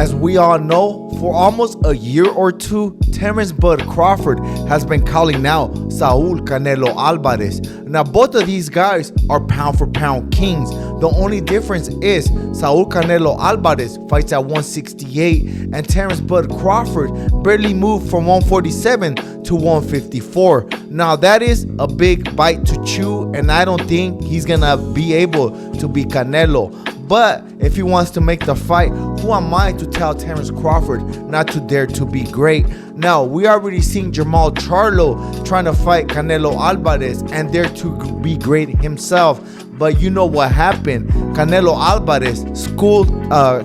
As we all know, for almost a year or two, Terence Bud Crawford has been calling out Saul Canelo Alvarez. Now both of these guys are pound for pound kings. The only difference is Saul Canelo Alvarez fights at 168 and Terence Bud Crawford barely moved from 147 to 154. Now that is a big bite to chew, and I don't think he's gonna be able to beat Canelo. But if he wants to make the fight, who am I to tell Terence Crawford not to dare to be great? Now, we already seen Jermall Charlo trying to fight Canelo Alvarez and dare to be great himself. But you know what happened? Canelo Alvarez schooled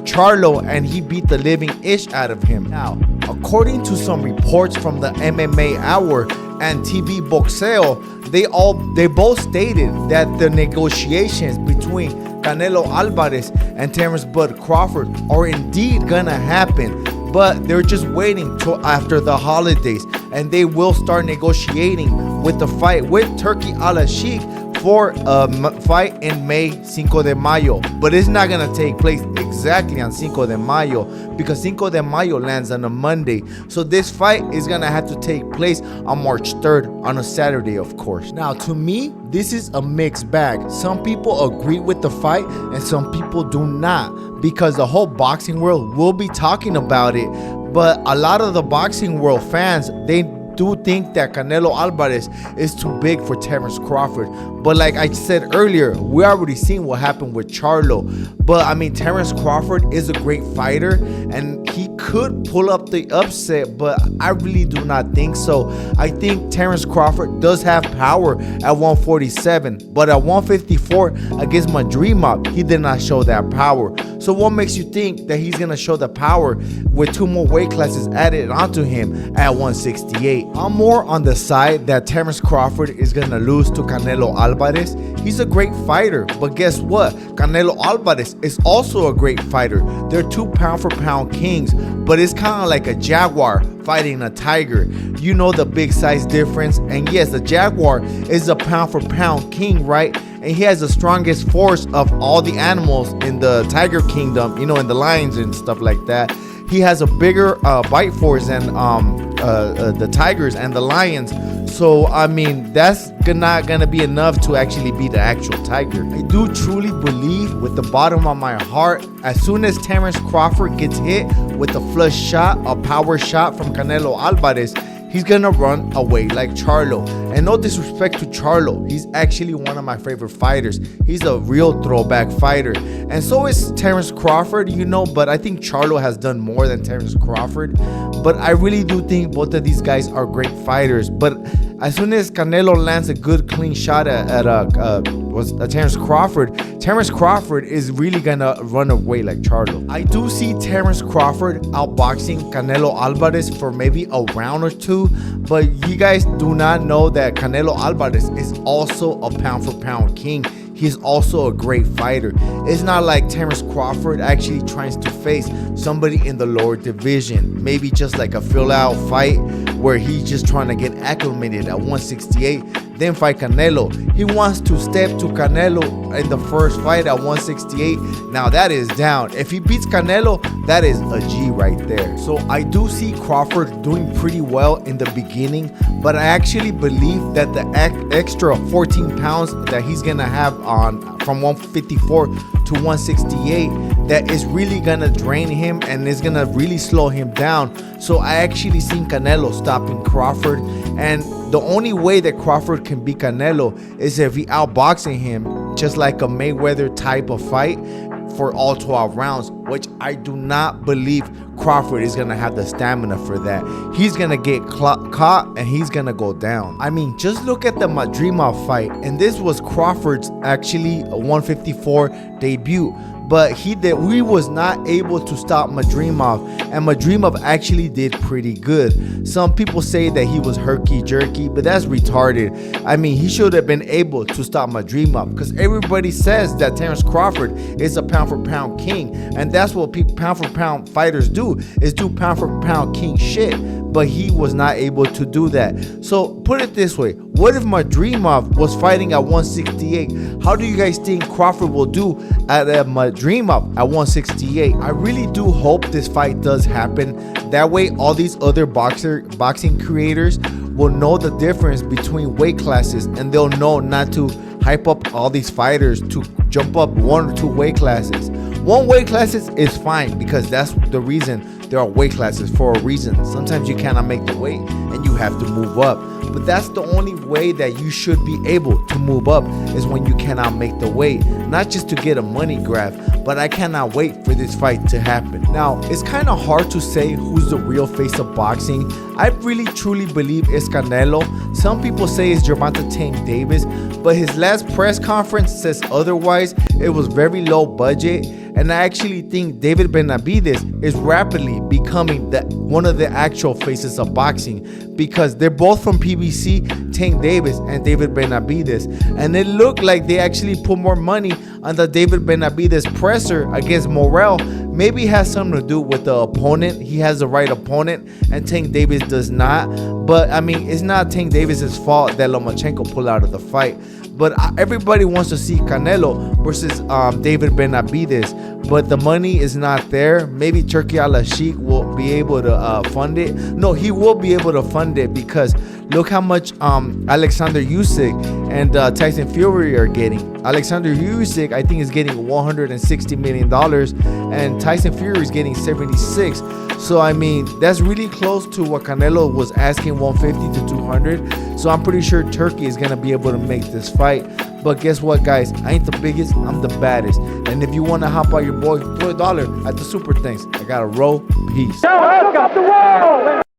Charlo and he beat the living ish out of him. Now, according to some reports from the MMA Hour and TV BOXEO, they both stated that the negotiations between Canelo Alvarez and Terence Bud Crawford are indeed gonna happen, but they're just waiting till after the holidays, and they will start negotiating with the fight with TURKI ALALSHIKH for a fight in May, Cinco de Mayo. But it's not gonna take place exactly on Cinco de Mayo because Cinco de Mayo lands on a Monday. So this fight is gonna have to take place on March 3rd on a Saturday, of course. Now to me, this is a mixed bag. Some people agree with the fight and some people do not, because the whole boxing world will be talking about it. But a lot of the boxing world fans, they do think that Canelo Alvarez is too big for Terence Crawford. But like I said earlier, we already seen what happened with Charlo. But I mean, Terence Crawford is a great fighter and he could pull up the upset, but I really do not think so. I think Terence Crawford does have power at 147, but at 154 against Madrimov, he did not show that power. So what makes you think that he's gonna show the power with two more weight classes added onto him at 168? I'm more on the side that Terence Crawford is gonna lose to Canelo Alvarez. He's a great fighter, but guess what? Canelo Alvarez is also a great fighter. They're two pound for pound kings, but it's kind of like a jaguar fighting a tiger. You know the big size difference. And yes, the jaguar is a pound for pound king, right? And he has the strongest force of all the animals in the tiger kingdom, you know, in the lions and stuff like that. He has a bigger bite force than the tigers and the lions. So I mean, that's not gonna be enough to actually be the actual tiger. I do truly believe with the bottom of my heart, as soon as Terence Crawford gets hit with a flush shot, a power shot from Canelo Alvarez, he's gonna run away like Charlo. And no disrespect to Charlo, he's actually one of my favorite fighters. He's a real throwback fighter, and so is Terence Crawford, you know, but I think Charlo has done more than Terence Crawford. But I really do think both of these guys are great fighters. But as soon as Canelo lands a good clean shot at Terence Crawford is really gonna run away like Charlo. I do see Terence Crawford outboxing Canelo Alvarez for maybe a round or two, but you guys do not know that Canelo Alvarez is also a pound for pound king. He's also a great fighter. It's not like Terence Crawford actually tries to face somebody in the lower division, maybe just like a fill out fight where he's just trying to get acclimated at 168, then fight Canelo. He wants to step to Canelo in the first fight at 168. Now that is down. If he beats Canelo, that is a G right there. So I do see Crawford doing pretty well in the beginning, but I actually believe that the extra 14 pounds that he's gonna have on from 154 to 168, that is really gonna drain him and is gonna really slow him down. So I actually seen Canelo stopping Crawford, and the only way that Crawford can beat Canelo is if he outboxing him, just like a Mayweather type of fight for all 12 rounds, which I do not believe Crawford is gonna have the stamina for that. He's gonna get caught and he's gonna go down. I mean, just look at the Madrimov fight, and this was Crawford's actually 154 debut, but he was not able to stop Madrimov, and Madrimov actually did pretty good. Some people say that he was herky-jerky, but that's retarded. I mean, he should have been able to stop Madrimov, because everybody says that Terence Crawford is a pound-for-pound king, and that's what pound-for-pound fighters do, is do pound-for-pound king shit. but he was not able to do that. So put it this way, what if Madrimov was fighting at 168? How do you guys think Crawford will do at Madrimov at 168? I really do hope this fight does happen. That way all these other boxing creators will know the difference between weight classes, and they'll know not to hype up all these fighters to jump up 1 or 2 weight classes. 1 weight classes is fine, because that's the reason there are weight classes, for a reason. Sometimes you cannot make the weight and you have to move up, but that's the only way that you should be able to move up, is when you cannot make the weight, not just to get a money grab. But I cannot wait for this fight to happen. Now, it's kind of hard to say who's the real face of boxing. I really truly believe it's Canelo. Some people say it's Gervonta Tank Davis, but his last press conference says otherwise. It was very low budget, and I actually think David Benavidez is rapidly becoming one of the actual faces of boxing, because they're both from PBC, Tank Davis and David Benavidez, and it looked like they actually put more money on the David Benavidez presser against Morrell. Maybe it has something to do with the opponent. He has the right opponent and Tank Davis does not. But I mean, it's not Tank Davis's fault that Lomachenko pulled out of the fight. But everybody wants to see Canelo versus David Benavidez, but the money is not there. Maybe TURKI ALALSHIKH will be able to fund it. No, he will be able to fund it, because look how much Alexander Usyk and Tyson Fury are getting. Alexander Usyk, I think, is getting $160 million, and Tyson Fury is getting 76. So I mean, that's really close to what Canelo was asking, 150 to 200. So I'm pretty sure TURKI is gonna be able to make this fight. But guess what, guys? I ain't the biggest, I'm the baddest. And if you wanna hop out your boy, throw $1 at the Super Thanks. I gotta roll. Peace.